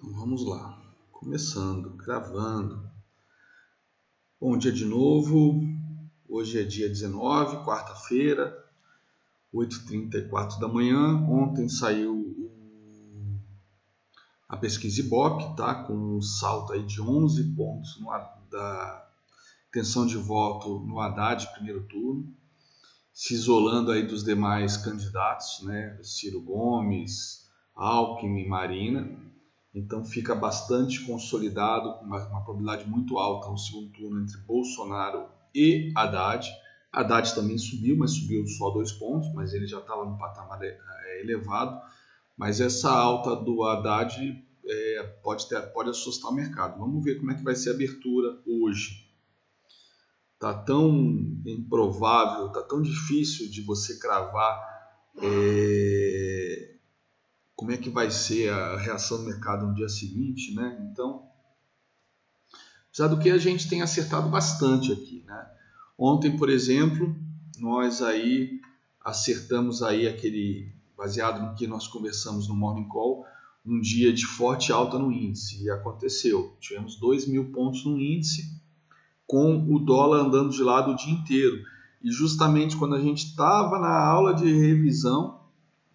Então vamos lá, começando, gravando. Bom dia de novo, hoje é dia 19, quarta-feira, 8h34 da manhã. Ontem saiu a pesquisa Ibope, tá? Com um salto aí de 11 pontos da intenção de voto no Haddad, primeiro turno, se isolando aí dos demais candidatos, né? Ciro Gomes, Alckmin, Marina. Então fica bastante consolidado, com uma probabilidade muito alta no segundo turno entre Bolsonaro e Haddad. Haddad também subiu, mas subiu só 2 pontos, mas ele já estava num patamar elevado. Mas essa alta do Haddad pode assustar o mercado. Vamos ver como é que vai ser a abertura hoje. Está tão improvável, está tão difícil de você cravar como é que vai ser a reação do mercado no dia seguinte, né? Então, apesar do que a gente tem acertado bastante aqui, né? Ontem, por exemplo, nós aí acertamos aí aquele, baseado no que nós conversamos no Morning Call, um dia de forte alta no índice, e aconteceu. Tivemos 2.000 pontos no índice, com o dólar andando de lado o dia inteiro. E justamente quando a gente estava na aula de revisão,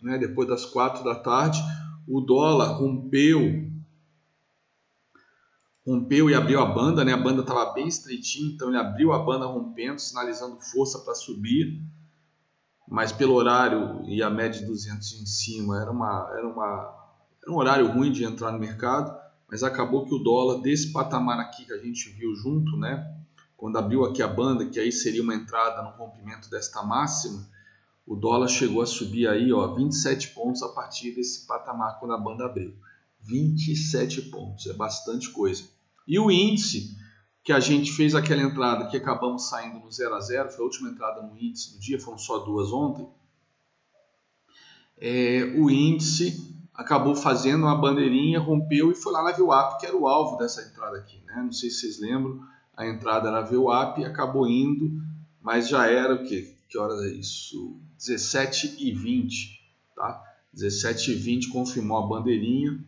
né, depois das 4 da tarde, o dólar rompeu e abriu a banda, né? A banda estava bem estreitinha, então ele abriu a banda rompendo, sinalizando força para subir, mas pelo horário e a média de 200 em cima era um horário ruim de entrar no mercado, mas acabou que o dólar desse patamar aqui que a gente viu junto, né? Quando abriu aqui a banda, que aí seria uma entrada no rompimento desta máxima, o dólar chegou a subir aí, ó, 27 pontos a partir desse patamar quando a banda abriu. 27 pontos, é bastante coisa. E o índice, que a gente fez aquela entrada que acabamos saindo no 0 a 0, foi a última entrada no índice do dia, foram só 2 ontem. O índice acabou fazendo uma bandeirinha, rompeu e foi lá na VWAP, que era o alvo dessa entrada aqui, né? Não sei se vocês lembram, a entrada na VWAP acabou indo, mas já era o quê? Que horas é isso? 17h20, tá? 17h20 confirmou a bandeirinha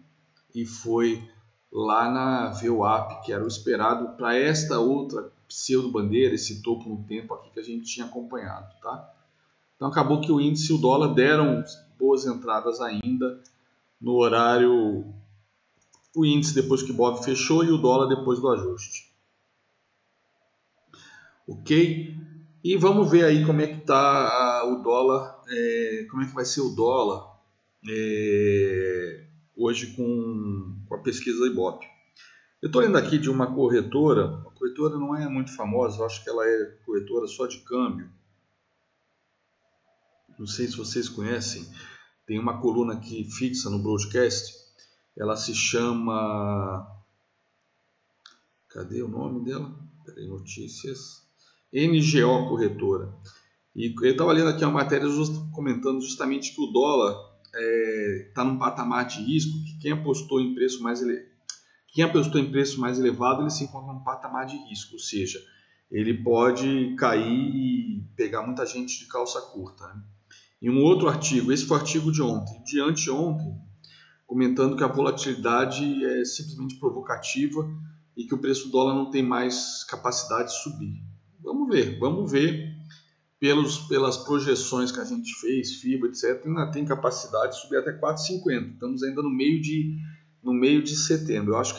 e foi lá na VWAP, que era o esperado para esta outra pseudo-bandeira, esse topo no tempo aqui que a gente tinha acompanhado, tá? Então acabou que o índice e o dólar deram boas entradas ainda no horário, o índice depois que o Bov fechou e o dólar depois do ajuste. Ok? E vamos ver aí como é que está o dólar, como é que vai ser o dólar hoje com a pesquisa da Ibope. Eu estou lendo aqui de uma corretora, a corretora não é muito famosa, eu acho que ela é corretora só de câmbio. Não sei se vocês conhecem, tem uma coluna aqui fixa no broadcast, ela se chama... Cadê o nome dela? Peraí, notícias... NGO Corretora. E eu estava lendo aqui uma matéria comentando justamente que o dólar está num patamar de risco, que quem apostou em preço mais elevado, ele se encontra num patamar de risco, ou seja, ele pode cair e pegar muita gente de calça curta, né? E um outro artigo, esse foi o artigo de ontem, de anteontem, comentando que a volatilidade é simplesmente provocativa e que o preço do dólar não tem mais capacidade de subir. Vamos ver pelas projeções que a gente fez, FIBA, etc., ainda tem capacidade de subir até 4,50. Estamos ainda no meio de setembro. Eu acho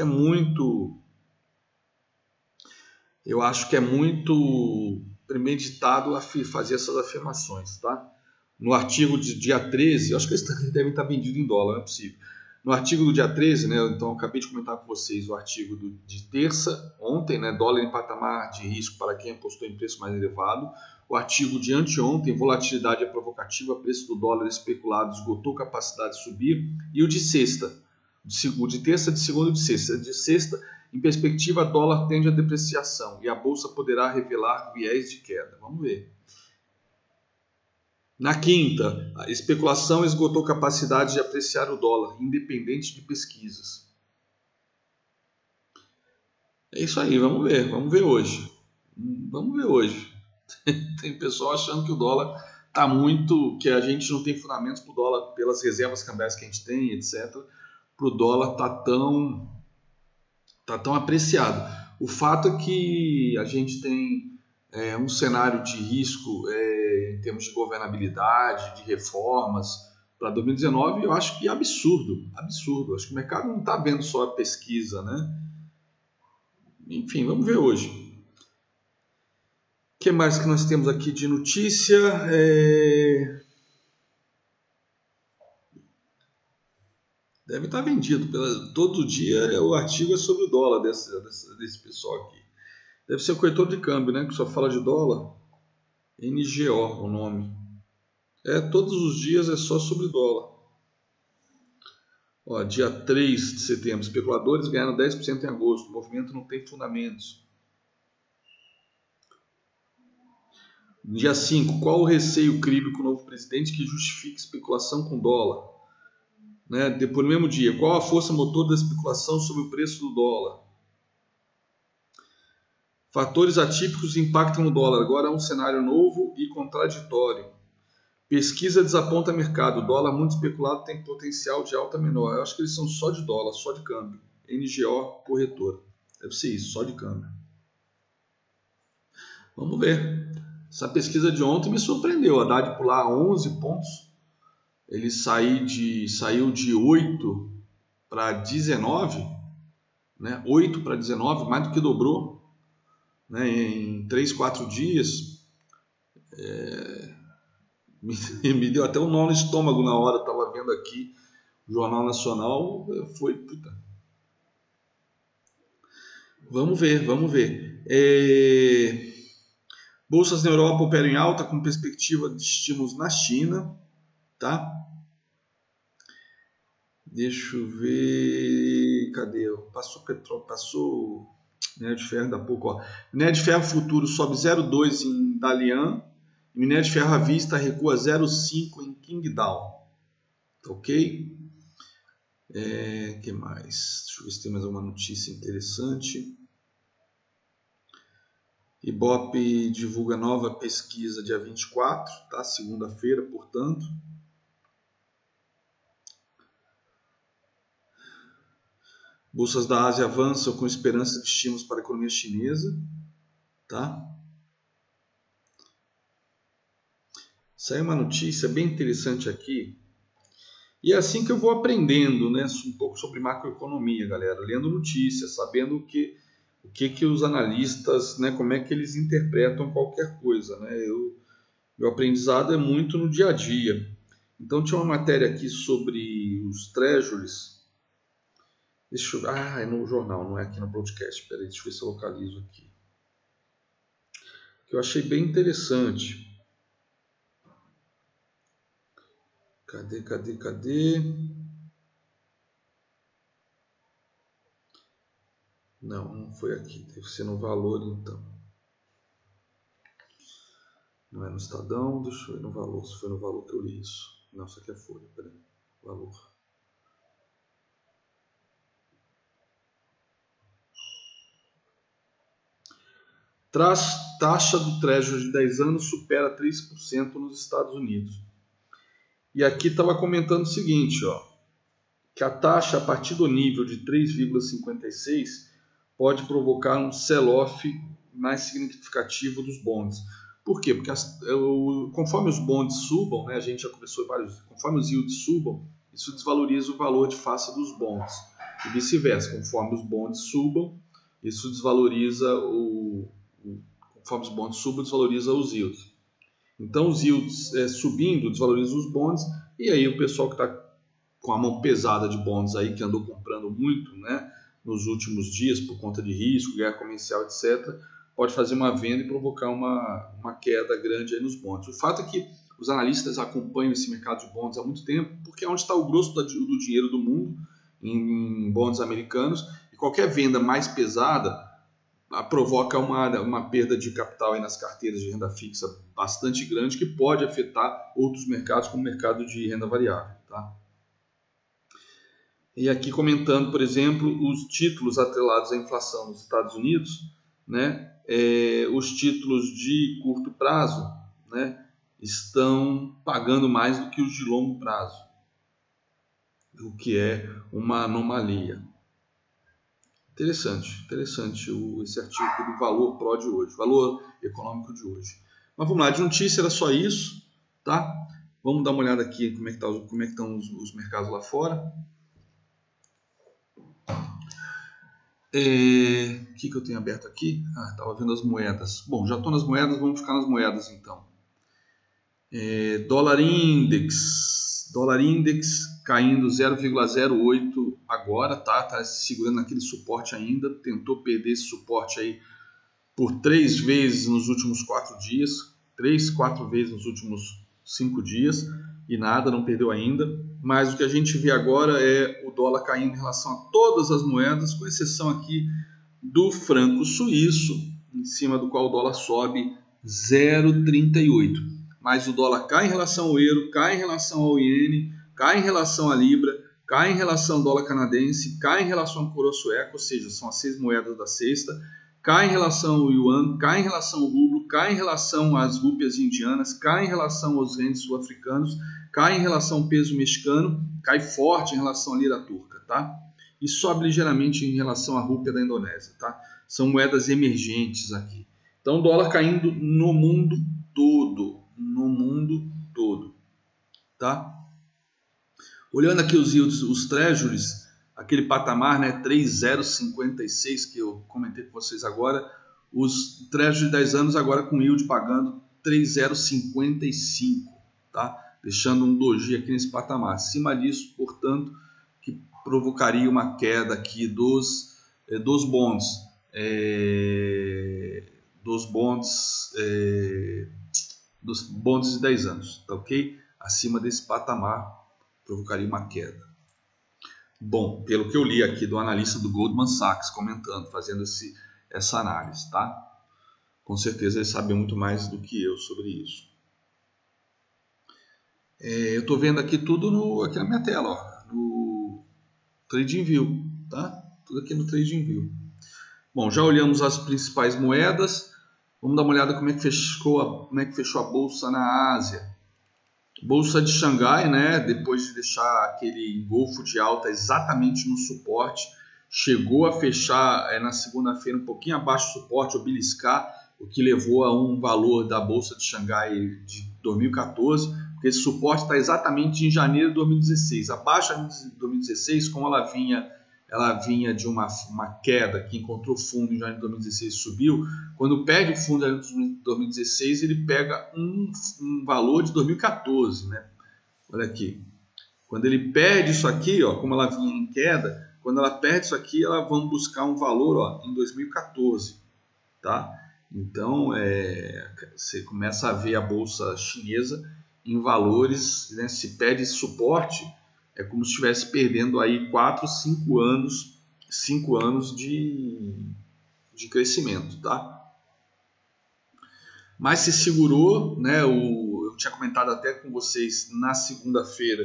que é muito premeditado a fazer essas afirmações, tá? No artigo de dia 13, eu acho que eles devem estar vendidos em dólar, não é possível. No artigo do dia 13, né, então eu acabei de comentar com vocês o artigo de terça, ontem, né, dólar em patamar de risco para quem apostou em preço mais elevado. O artigo de anteontem, volatilidade é provocativa, preço do dólar especulado esgotou capacidade de subir. E o de sexta, o de terça, de segunda e de sexta. De sexta, em perspectiva, dólar tende a depreciação e a bolsa poderá revelar viés de queda. Vamos ver. Na quinta, a especulação esgotou capacidade de apreciar o dólar, independente de pesquisas. É isso aí, vamos ver hoje. Tem pessoal achando que o dólar está muito, que a gente não tem fundamentos para o dólar pelas reservas cambiais que a gente tem, etc. para o dólar tá tão apreciado. O fato é que a gente tem um cenário de risco em termos de governabilidade, de reformas para 2019, eu acho que é absurdo, absurdo. Acho que o mercado não está vendo só a pesquisa, né? Enfim, vamos ver hoje. O que mais que nós temos aqui de notícia? Deve estar vendido. Todo dia o artigo é sobre o dólar desse pessoal aqui. Deve ser o corretor de câmbio, né? Que só fala de dólar. NGO, o nome. Todos os dias é só sobre dólar. Ó, dia 3 de setembro, especuladores ganharam 10% em agosto. O movimento não tem fundamentos. Dia 5, qual o receio crível com o novo presidente que justifique especulação com dólar? Né? Depois, no mesmo dia, qual a força motor da especulação sobre o preço do dólar? Fatores atípicos impactam no dólar. Agora é um cenário novo e contraditório. Pesquisa desaponta mercado. O dólar muito especulado tem potencial de alta menor. Eu acho que eles são só de dólar, só de câmbio. NGO, corretora. Deve ser isso, só de câmbio. Vamos ver. Essa pesquisa de ontem me surpreendeu. O Haddad pular 11 pontos. Ele saiu de 8 para 19. Né? 8 para 19, mais do que dobrou. Né? Em 3, 4 dias. Me deu até um nó no estômago na hora. Estava vendo aqui o Jornal Nacional. Puta. Vamos ver. Bolsas na Europa operam em alta com perspectiva de estímulos na China. Tá? Deixa eu ver. Cadê? Passou petróleo, passou minério de ferro da pouco. Ó. Minério de ferro futuro sobe 0,2 em Dalian. E minério de ferro à vista recua 0,5 em Qingdao. Ok? Que mais? Deixa eu ver se tem mais uma notícia interessante. Ibope divulga nova pesquisa dia 24, tá? Segunda-feira, portanto. Bolsas da Ásia avançam com esperança de estímulos para a economia chinesa, tá? Saiu uma notícia bem interessante aqui. E é assim que eu vou aprendendo, né, um pouco sobre macroeconomia, galera, lendo notícias, sabendo o que os analistas, né, como é que eles interpretam qualquer coisa, né? Meu aprendizado é muito no dia a dia. Então tinha uma matéria aqui sobre os treasuries. Deixa eu... é no jornal, não é aqui no broadcast. Espera aí, deixa eu ver se eu localizo aqui. Que eu achei bem interessante. Cadê? Não foi aqui. Deve ser no Valor, então. Não é no Estadão, deixa eu ver no Valor. Se foi no Valor que eu li isso. Não, isso aqui é Folha, peraí. Valor. Taxa do Treasury de 10 anos supera 3% nos Estados Unidos. E aqui estava comentando o seguinte, ó, que a taxa a partir do nível de 3,56 pode provocar um sell-off mais significativo dos bonds. Por quê? Porque conforme os bonds subam, né, a gente já conversou vários, conforme os yields subam, isso desvaloriza o valor de face dos bonds. E vice-versa, conforme os bonds subam, isso desvaloriza conforme os bonds subam, desvaloriza os yields. Então os yields subindo, desvaloriza os bonds, e aí o pessoal que está com a mão pesada de bonds aí, que andou comprando muito, né, nos últimos dias por conta de risco, guerra comercial, etc., pode fazer uma venda e provocar uma queda grande aí nos bonds. O fato é que os analistas acompanham esse mercado de bonds há muito tempo, porque é onde está o grosso do dinheiro do mundo, em bonds americanos, e qualquer venda mais pesada provoca uma perda de capital aí nas carteiras de renda fixa bastante grande, que pode afetar outros mercados, como o mercado de renda variável. Tá? E aqui comentando, por exemplo, os títulos atrelados à inflação nos Estados Unidos, né? Os títulos de curto prazo, né, estão pagando mais do que os de longo prazo. o que é uma anomalia. Interessante esse artigo do Valor Pro de hoje, Valor Econômico de hoje. Mas vamos lá, de notícia era só isso, tá? Vamos dar uma olhada aqui como é que estão os mercados lá fora. O que eu tenho aberto aqui? Estava vendo as moedas. Bom, já estou nas moedas, vamos ficar nas moedas então. Dólar Index caindo 0,08 agora, tá segurando naquele suporte ainda, tentou perder esse suporte aí por 3 vezes nos últimos 4 dias, 4 vezes nos últimos 5 dias e nada, não perdeu ainda, mas o que a gente vê agora é o dólar caindo em relação a todas as moedas, com exceção aqui do franco suíço, em cima do qual o dólar sobe 0,38. Mas o dólar cai em relação ao euro, cai em relação ao iene, cai em relação à libra, cai em relação ao dólar canadense, cai em relação ao coroa sueco, ou seja, são as 6 moedas da sexta, cai em relação ao yuan, cai em relação ao rublo, cai em relação às rúpias indianas, cai em relação aos rendes sul-africanos, cai em relação ao peso mexicano, cai forte em relação à lira turca, tá? E sobe ligeiramente em relação à rúpia da Indonésia, tá? São moedas emergentes aqui. Então, o dólar caindo no mundo todo, tá? Olhando aqui os yields, os treasuries, aquele patamar, né, 3,056 que eu comentei com vocês agora, os treasuries de 10 anos agora com yield pagando 3,055, tá? Deixando um doji aqui nesse patamar. Acima disso, portanto, que provocaria uma queda aqui dos bonds, dos bonds de 10 anos, tá ok? Acima desse patamar provocaria uma queda. Bom, pelo que eu li aqui do analista do Goldman Sachs comentando, fazendo essa análise, tá? Com certeza ele sabe muito mais do que eu sobre isso. Eu estou vendo aqui tudo aqui na minha tela, ó, no TradingView, tá? Tudo aqui no TradingView. Bom, já olhamos as principais moedas. Vamos dar uma olhada como é que fechou a bolsa na Ásia. Bolsa de Xangai, né, depois de deixar aquele engolfo de alta exatamente no suporte, chegou a fechar na segunda-feira um pouquinho abaixo do suporte, ou beliscar, o que levou a um valor da Bolsa de Xangai de 2014, porque esse suporte está exatamente em janeiro de 2016. Abaixo de 2016, como ela vinha de uma queda que encontrou fundo em janeiro de 2016 e subiu, quando perde o fundo em janeiro de 2016, ele pega um valor de 2014, né? Olha aqui. Quando ele perde isso aqui, ó, como ela vinha em queda, quando ela perde isso aqui, ela vai buscar um valor, ó, em 2014, tá? Então, você começa a ver a bolsa chinesa em valores, né? Se perde esse suporte, é como se estivesse perdendo aí 4, 5 anos de crescimento, tá? Mas se segurou, né? Eu tinha comentado até com vocês na segunda-feira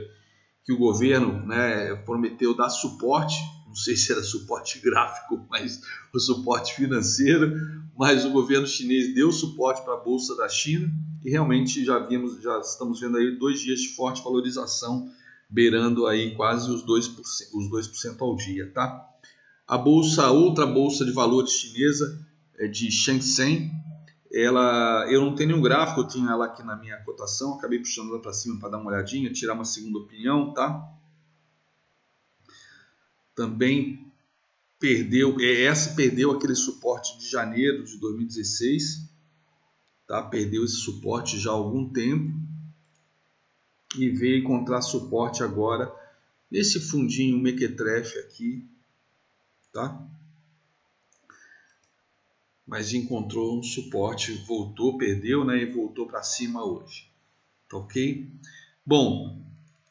que o governo, né, prometeu dar suporte, não sei se era suporte gráfico, mas o suporte financeiro, mas o governo chinês deu suporte para a Bolsa da China e realmente já estamos vendo aí 2 dias de forte valorização, beirando aí quase os 2% ao dia, tá? Outra bolsa de valores chinesa é de Shenzhen. Eu não tenho nenhum gráfico, eu tinha ela aqui na minha cotação, acabei puxando ela para cima para dar uma olhadinha, tirar uma segunda opinião, tá? Também perdeu aquele suporte de janeiro de 2016, tá? Perdeu esse suporte já há algum tempo e veio encontrar suporte agora nesse fundinho mequetrefe aqui, tá? Mas encontrou um suporte, perdeu, né, e voltou para cima hoje, tá ok? Bom,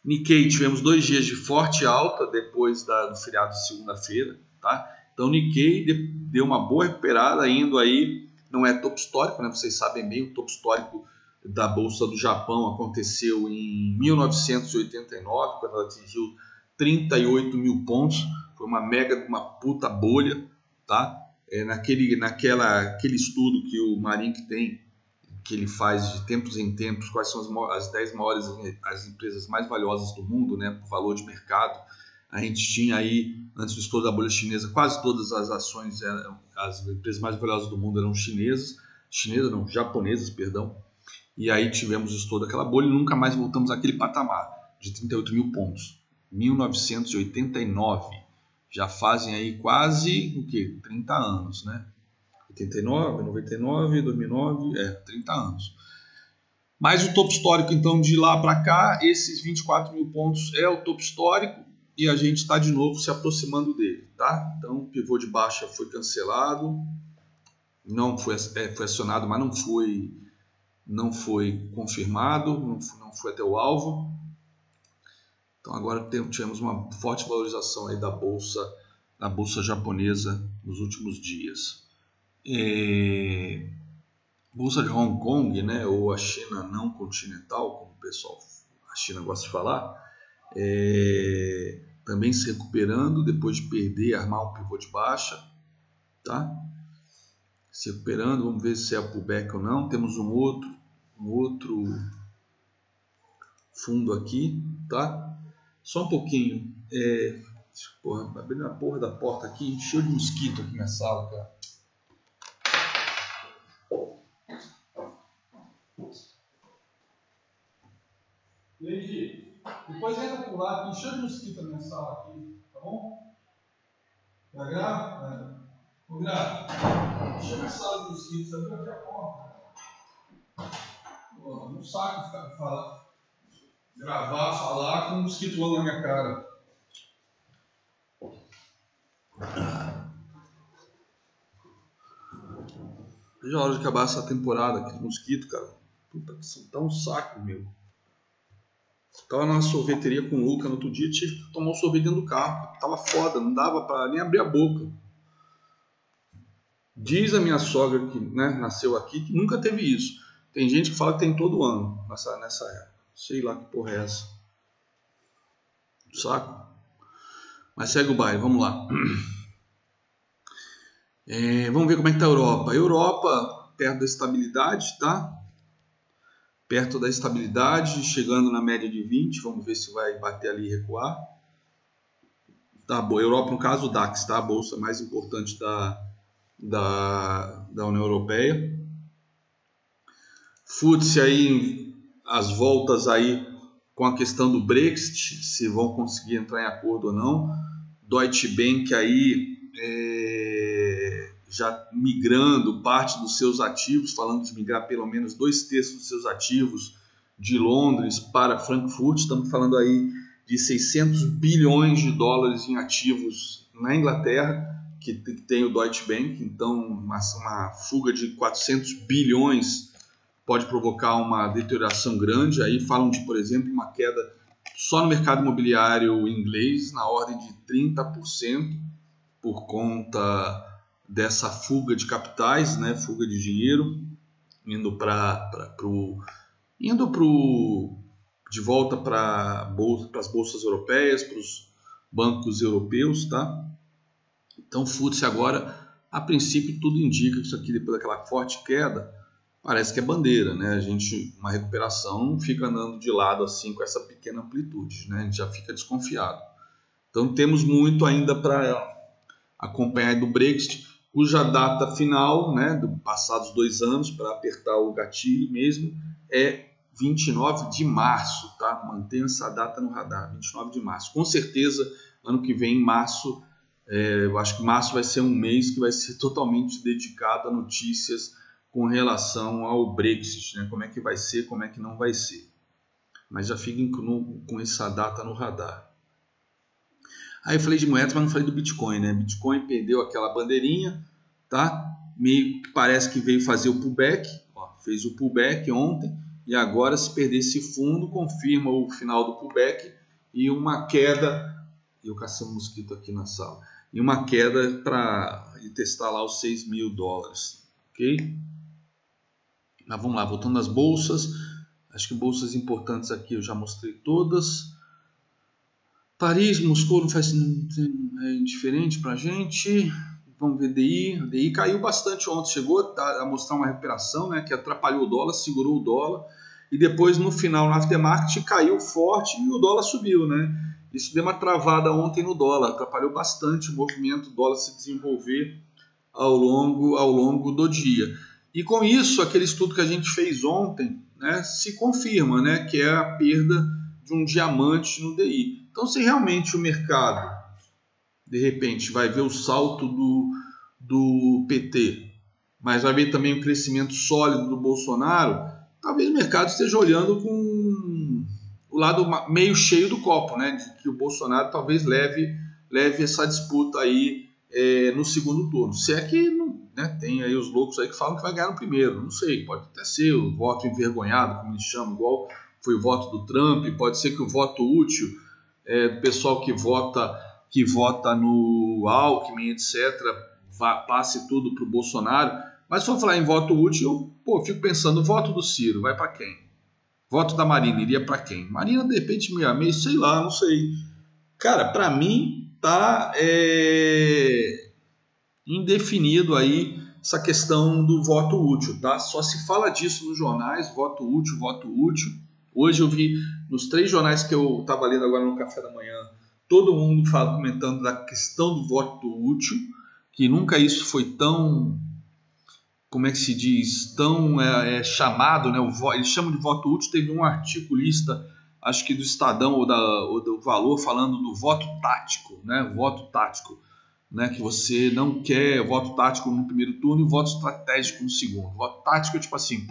Nikkei tivemos 2 dias de forte alta depois do feriado de segunda-feira, tá? Então Nikkei deu uma boa recuperada, indo aí, não é topo histórico, né? Vocês sabem bem, o topo histórico da Bolsa do Japão aconteceu em 1989, quando ela atingiu 38 mil pontos, foi uma puta bolha, tá? Naquele estudo que o Marink tem, que ele faz de tempos em tempos, quais são as 10 maiores, as empresas mais valiosas do mundo, né, por valor de mercado. A gente tinha aí, antes do estouro da bolha chinesa, quase todas as ações, as empresas mais valiosas do mundo eram japonesas, perdão. E aí tivemos o estouro daquela bolha e nunca mais voltamos àquele patamar de 38 mil pontos. 1989, já fazem aí quase, 30 anos, né? 89, 99, 2009, 30 anos. Mas o topo histórico, então, de lá para cá, esses 24 mil pontos é o topo histórico e a gente está de novo se aproximando dele, tá? Então, o pivô de baixa foi cancelado, não foi acionado, mas não foi confirmado, não foi até o alvo. Então, agora tivemos uma forte valorização aí da bolsa japonesa nos últimos dias. Bolsa de Hong Kong, né, ou a China não continental, como a China gosta de falar, também se recuperando depois de perder, armar um pivô de baixa, tá? Se recuperando, vamos ver se é pullback ou não. Temos um outro fundo aqui, tá? Só um pouquinho. Abrindo a porra da porta aqui, encheu de mosquito aqui na sala, cara. Leide, depois entra por lá, tem cheio de mosquito na minha sala aqui, tá bom? Já grava? Ô, Grava, chega a sala de mosquitos, abriu aqui a porta. Pô, não saco ficar falar com um mosquito voando na minha cara. Veja a hora de acabar essa temporada aqui de mosquito, cara. Puta que tá um saco, meu. Tava na sorveteria com o Luca no outro dia, tive que tomar um sorvete dentro do carro. Tava foda, não dava pra nem abrir a boca. Diz a minha sogra que, né, nasceu aqui que nunca teve isso. Tem gente que fala que tem todo ano nessa época. Sei lá que porra é essa. Saco? Mas segue o baile, vamos lá. Vamos ver como é que tá a Europa. A Europa, perto da estabilidade, tá? Perto da estabilidade, chegando na média de 20. Vamos ver se vai bater ali e recuar. Tá bom. Europa, no caso, o DAX, tá? A bolsa mais importante da União Europeia. FTSE aí, as voltas aí com a questão do Brexit, se vão conseguir entrar em acordo ou não. Deutsche Bank aí já migrando parte dos seus ativos, falando de migrar pelo menos 2/3 dos seus ativos de Londres para Frankfurt. Estamos falando aí de 600 bilhões de dólares em ativos na Inglaterra, que tem o Deutsche Bank. Então, uma fuga de 400 bilhões pode provocar uma deterioração grande. Aí falam de, por exemplo, uma queda só no mercado imobiliário inglês na ordem de 30% por conta dessa fuga de capitais, né, fuga de dinheiro, indo de volta para as bolsas europeias, para os bancos europeus, tá? Então, FTSE agora, a princípio, tudo indica que isso aqui, depois daquela forte queda, parece que é bandeira, né? Uma recuperação não fica andando de lado assim com essa pequena amplitude, né? A gente já fica desconfiado. Então, temos muito ainda para acompanhar do Brexit, cuja data final, né, passados 2 anos, para apertar o gatilho mesmo, é 29 de março, tá? Mantenha essa data no radar, 29 de março. Com certeza, ano que vem, em março, eu acho que março vai ser um mês que vai ser totalmente dedicado a notícias com relação ao Brexit, né? Como é que vai ser, como é que não vai ser. Mas já fiquem com essa data no radar. Aí eu falei de moedas, mas não falei do Bitcoin, né? Bitcoin perdeu aquela bandeirinha, tá? Meio que parece que veio fazer o pullback, fez o pullback ontem, e agora, se perder esse fundo, confirma o final do pullback e uma queda. E eu cacei um mosquito aqui na sala. E uma queda para testar lá os 6 mil dólares, ok? Mas vamos lá, voltando às bolsas. Acho que bolsas importantes aqui eu já mostrei todas. Paris, Moscou não faz indiferente para a gente. vamos ver, DI caiu bastante ontem, chegou a mostrar uma recuperação, né, que atrapalhou o dólar, segurou o dólar, e depois no final, no aftermarket, caiu forte e o dólar subiu, né? Isso deu uma travada ontem no dólar, atrapalhou bastante o movimento do dólar se desenvolver ao longo do dia. E com isso, aquele estudo que a gente fez ontem, né, se confirma, né, que é a perda de um diamante no DI. Então, se realmente o mercado, de repente, vai ver o salto do PT, mas vai ver também o crescimento sólido do Bolsonaro, talvez o mercado esteja olhando com o lado meio cheio do copo, né, de que o Bolsonaro talvez leve essa disputa aí no segundo turno. Se é que não, né, tem aí os loucos aí que falam que vai ganhar no primeiro, não sei, pode até ser o voto envergonhado, como eles chamam, igual foi o voto do Trump, pode ser que o voto útil do pessoal que vota no Alckmin, etc., passe tudo para o Bolsonaro. Mas se for falar em voto útil, eu fico pensando, o voto do Ciro vai para quem? Voto da Marina iria para quem? Marina, de repente, meio a meio, sei lá, não sei. Cara, para mim, tá indefinido aí essa questão do voto útil, tá? Só se fala disso nos jornais, voto útil, voto útil. Hoje eu vi nos 3 jornais que eu estava lendo agora no café da manhã, todo mundo comentando da questão do voto útil, que nunca isso foi tão, como é que se diz, tão chamado, né? Eles chamam de voto útil. Teve um articulista, acho que do Estadão ou do Valor, falando do voto tático, né? Voto tático, né? Que você não quer voto tático no primeiro turno e voto estratégico no segundo. Voto tático é tipo assim,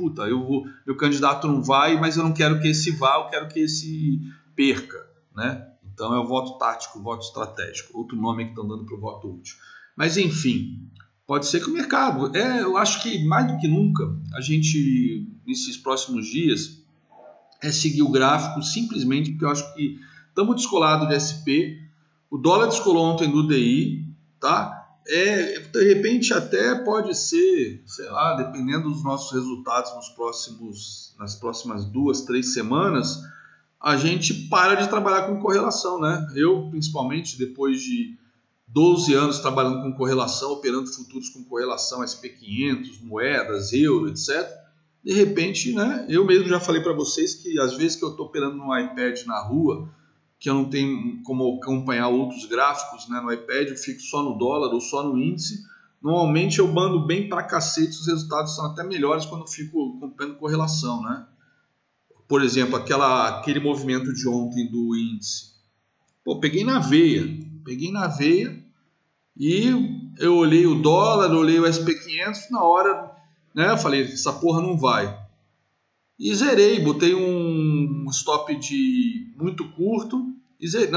meu candidato não vai, mas eu não quero que esse vá, eu quero que esse perca, né? Então é o voto tático, o voto estratégico, outro nome que estão dando para o voto útil. Mas enfim, pode ser que o mercado, eu acho que mais do que nunca, a gente, nesses próximos dias, seguir o gráfico simplesmente porque eu acho que estamos descolados de SP, o dólar descolou ontem do DI, tá? De repente até pode ser, sei lá, dependendo dos nossos resultados nas próximas 2, 3 semanas, a gente para de trabalhar com correlação, né? Eu, principalmente, depois de 12 anos trabalhando com correlação, operando futuros com correlação SP500, moedas, euro, etc. De repente, né, eu mesmo já falei para vocês que às vezes que eu estou operando no iPad na rua, que eu não tenho como acompanhar outros gráficos, né, no iPad, eu fico só no dólar ou só no índice, normalmente eu bando bem pra cacete, os resultados são até melhores quando eu fico acompanhando correlação, né? Por exemplo, aquele movimento de ontem do índice. Peguei na veia e eu olhei o dólar, olhei o SP500, na hora, né, eu falei, essa porra não vai. E zerei, botei um stop de muito curto e zerei,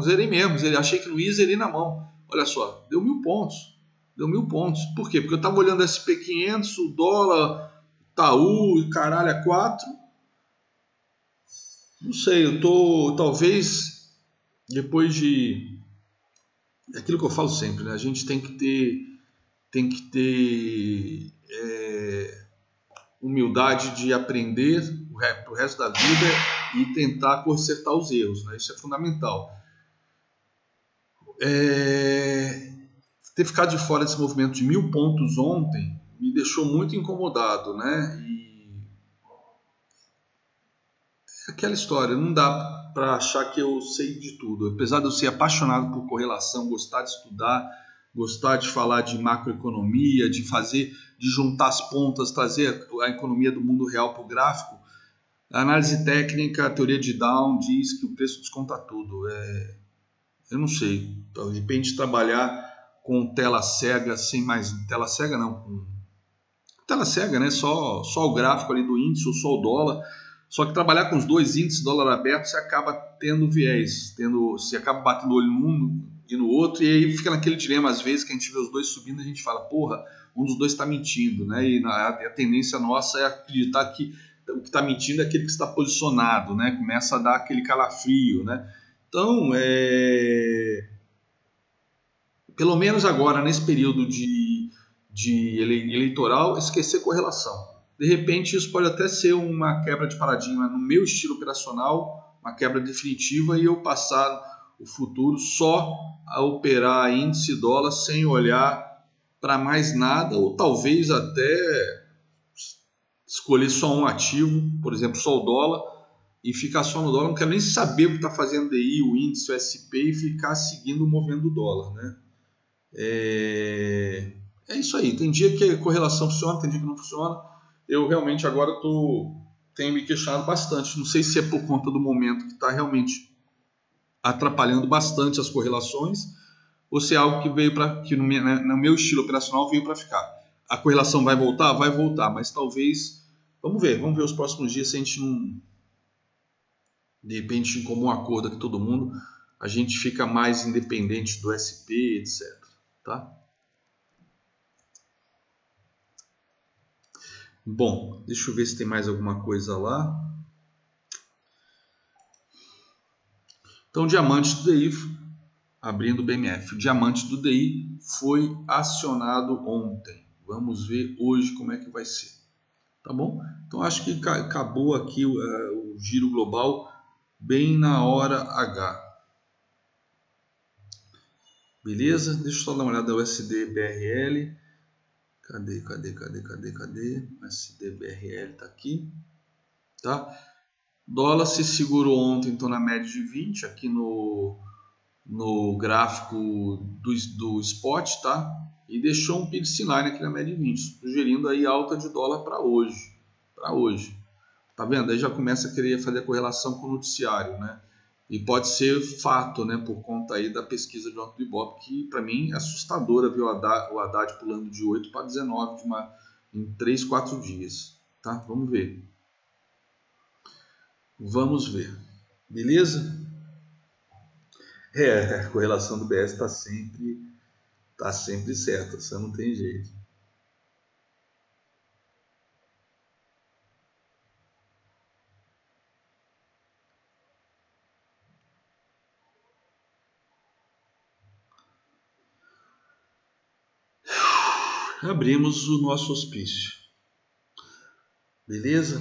zerei mesmo, achei que não ia, zerei na mão. Olha só, deu 1.000 pontos. Por quê? Porque eu estava olhando SP500, o dólar, Itaú, caralho, a 4. Não sei, eu tô, talvez, depois de... É aquilo que eu falo sempre, né? A gente tem que ter humildade de aprender pro resto da vida e tentar consertar os erros, né? Isso é fundamental. Ter ficado de fora desse movimento de 1.000 pontos ontem me deixou muito incomodado, né? E aquela história, não dá para achar que eu sei de tudo. Apesar de eu ser apaixonado por correlação, gostar de estudar, gostar de falar de macroeconomia, de juntar as pontas, trazer a economia do mundo real para o gráfico, a análise técnica, a teoria de Down diz que o preço desconta tudo. Eu não sei, de repente trabalhar com tela cega, sem mais... Tela cega não, com tela cega, né? Só o gráfico ali do índice ou só o dólar. Só que trabalhar com os dois índices, dólar aberto, você acaba tendo viés, você acaba batendo o olho num e no outro, e aí fica naquele dilema, às vezes, que a gente vê os dois subindo, a gente fala, porra, um dos dois está mentindo, né? E a tendência nossa é acreditar que o que está mentindo é aquele que está posicionado, né? Começa a dar aquele calafrio, né? Então, pelo menos agora, nesse período de eleitoral, esquecer correlação. De repente, isso pode até ser uma quebra de paradigma no meu estilo operacional, uma quebra definitiva, e eu passar o futuro só a operar índice dólar sem olhar para mais nada, ou talvez até escolher só um ativo, por exemplo, só o dólar, e ficar só no dólar. Não quero nem saber o que está fazendo o DI, o índice, o SP, e ficar seguindo movendo o dólar, né? É isso aí. Tem dia que a correlação funciona, tem dia que não funciona. Eu realmente agora tenho me questionado bastante. Não sei se é por conta do momento que está realmente atrapalhando bastante as correlações, ou se é algo que veio para que no meu estilo operacional veio para ficar. A correlação vai voltar? Vai voltar, mas talvez. Vamos ver os próximos dias se a gente não. De repente, em comum acordo aqui todo mundo, a gente fica mais independente do SP, etc. Tá? Bom, deixa eu ver se tem mais alguma coisa lá. Então, o diamante do DI, abrindo o BMF, o diamante do DI foi acionado ontem. Vamos ver hoje como é que vai ser. Tá bom? Então, acho que acabou aqui o giro global bem na hora H. Beleza? Deixa eu só dar uma olhada no USD-BRL. Cadê? O USD-BRL está aqui. Tá? Dólar se segurou ontem, então na média de 20, aqui no gráfico do spot, tá? E deixou um pixel line aqui na média de 20, sugerindo aí alta de dólar para hoje. Tá vendo? Aí já começa a querer fazer a correlação com o noticiário, né? E pode ser fato, né? Por conta aí da pesquisa de ontem do Ibope, que para mim é assustadora ver o Haddad pulando de 8 para 19 em 3, 4 dias, tá? Vamos ver. Beleza? A correlação do BS está sempre certa, você não tem jeito. Abrimos o nosso hospício. Beleza?